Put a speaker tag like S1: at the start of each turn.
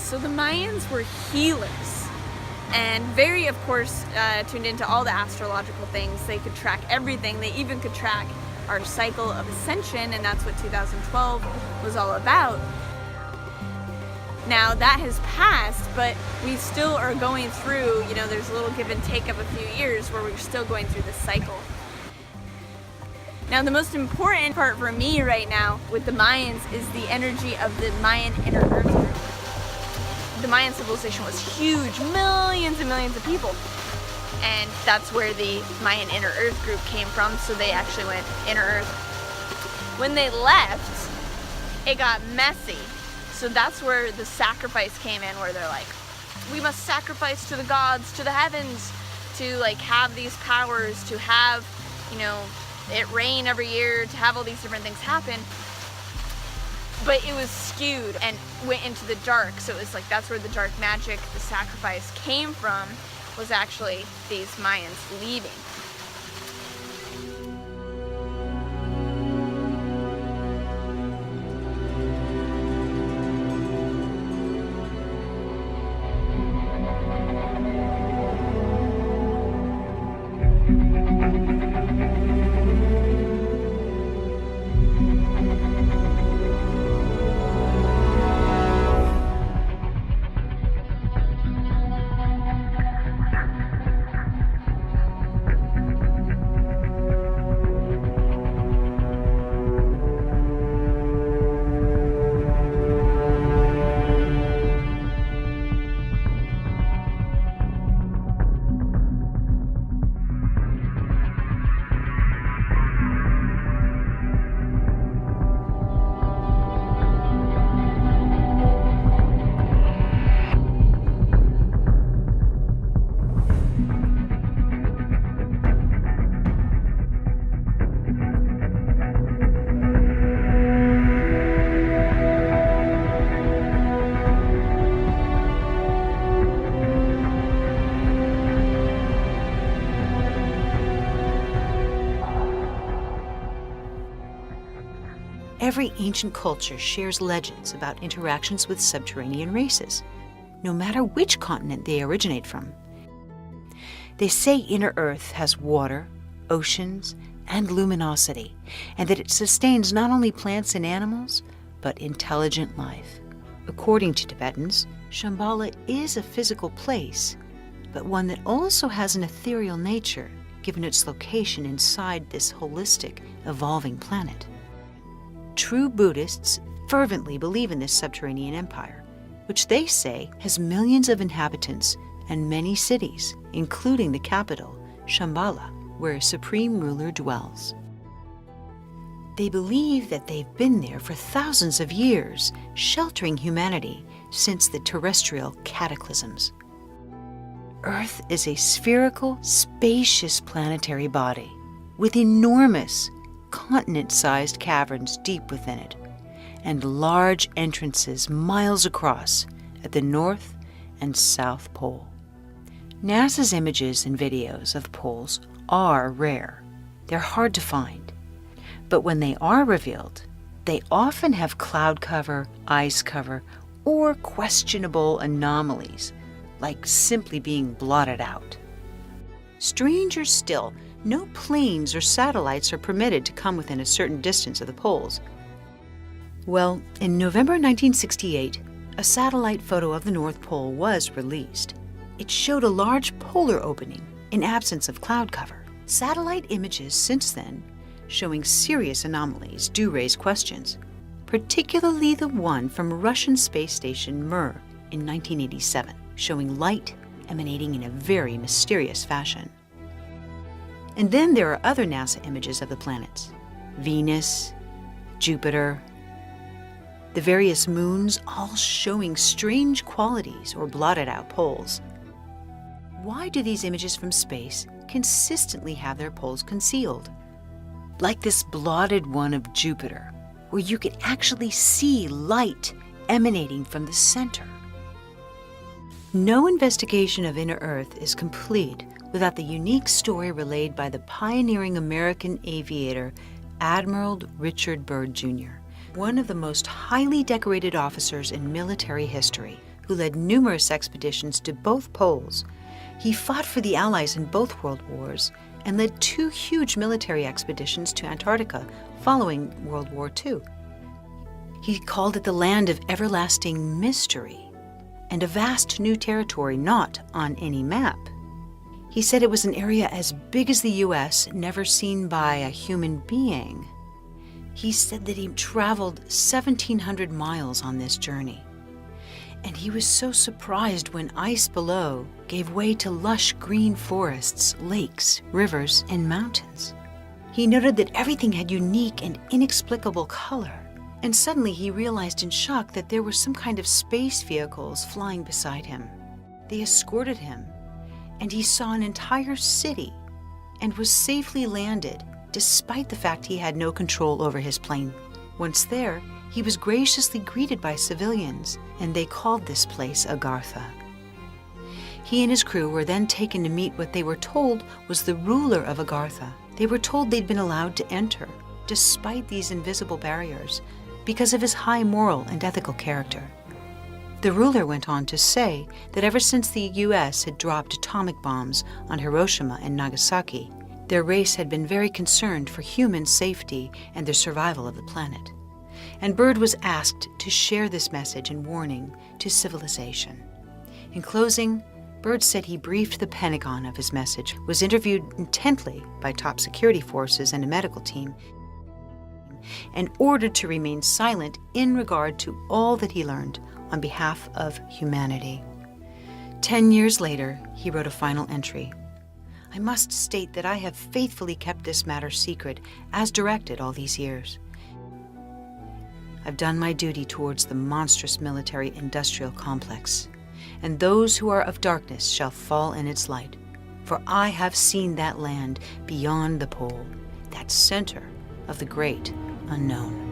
S1: So the Mayans were healers and very, of course, tuned into all the astrological things. They could track everything. They even could track our cycle of ascension, and that's what 2012 was all about. Now that has passed, but we still are going through, there's a little give and take of a few years where we're still going through this cycle. Now the most important part for me right now with the Mayans is the energy of the Mayan inner earth group. The Mayan civilization was huge, millions and millions of people. And that's where the Mayan inner earth group came from, so they actually went inner earth. When they left, it got messy. So that's where the sacrifice came in, where they're like, we must sacrifice to the gods, to the heavens, to like have these powers, to have, it rain every year, to have all these different things happen. But it was skewed and went into the dark. So it was like, that's where the dark magic, the sacrifice came from, was actually these Mayans leaving.
S2: Every ancient culture shares legends about interactions with subterranean races, no matter which continent they originate from. They say inner Earth has water, oceans, and luminosity, and that it sustains not only plants and animals, but intelligent life. According to Tibetans, Shambhala is a physical place, but one that also has an ethereal nature, given its location inside this holistic, evolving planet. True Buddhists fervently believe in this subterranean empire, which they say has millions of inhabitants and many cities, including the capital, Shambhala, where a supreme ruler dwells. They believe that they've been there for thousands of years, sheltering humanity since the terrestrial cataclysms. Earth is a spherical, spacious planetary body with enormous, continent-sized caverns deep within it, and large entrances miles across at the North and South Pole. NASA's images and videos of poles are rare. They're hard to find. But when they are revealed, they often have cloud cover, ice cover, or questionable anomalies, like simply being blotted out. Stranger still, no planes or satellites are permitted to come within a certain distance of the poles. Well, in November 1968, a satellite photo of the North Pole was released. It showed a large polar opening in absence of cloud cover. Satellite images since then, showing serious anomalies, do raise questions, particularly the one from Russian space station Mir in 1987, showing light emanating in a very mysterious fashion. And then there are other NASA images of the planets: Venus, Jupiter, the various moons, all showing strange qualities or blotted out poles. Why do these images from space consistently have their poles concealed? Like this blotted one of Jupiter, where you can actually see light emanating from the center. No investigation of inner Earth is complete without the unique story relayed by the pioneering American aviator Admiral E Byrd, Jr., one of the most highly decorated officers in military history, who led numerous expeditions to both poles. He fought for the Allies in both World Wars and led 2 huge military expeditions to Antarctica following World War II. He called it the land of everlasting mystery and a vast new territory not on any map. He said it was an area as big as the U.S., never seen by a human being. He said that he traveled 1,700 miles on this journey. And he was so surprised when ice below gave way to lush green forests, lakes, rivers, and mountains. He noted that everything had unique and inexplicable color. And suddenly he realized in shock that there were some kind of space vehicles flying beside him. They escorted him, and he saw an entire city and was safely landed despite the fact he had no control over his plane. Once there, he was graciously greeted by civilians, and they called this place Agartha. He and his crew were then taken to meet what they were told was the ruler of Agartha. They were told they'd been allowed to enter, despite these invisible barriers, because of his high moral and ethical character. The ruler went on to say that ever since the U.S. had dropped atomic bombs on Hiroshima and Nagasaki, their race had been very concerned for human safety and the survival of the planet. And Byrd was asked to share this message and warning to civilization. In closing, Byrd said he briefed the Pentagon of his message, was interviewed intently by top security forces and a medical team, and ordered to remain silent in regard to all that he learned on behalf of humanity. 10 years later, he wrote a final entry. I must state that I have faithfully kept this matter secret, as directed all these years. I've done my duty towards the monstrous military-industrial complex, and those who are of darkness shall fall in its light, for I have seen that land beyond the pole, that center of the great unknown.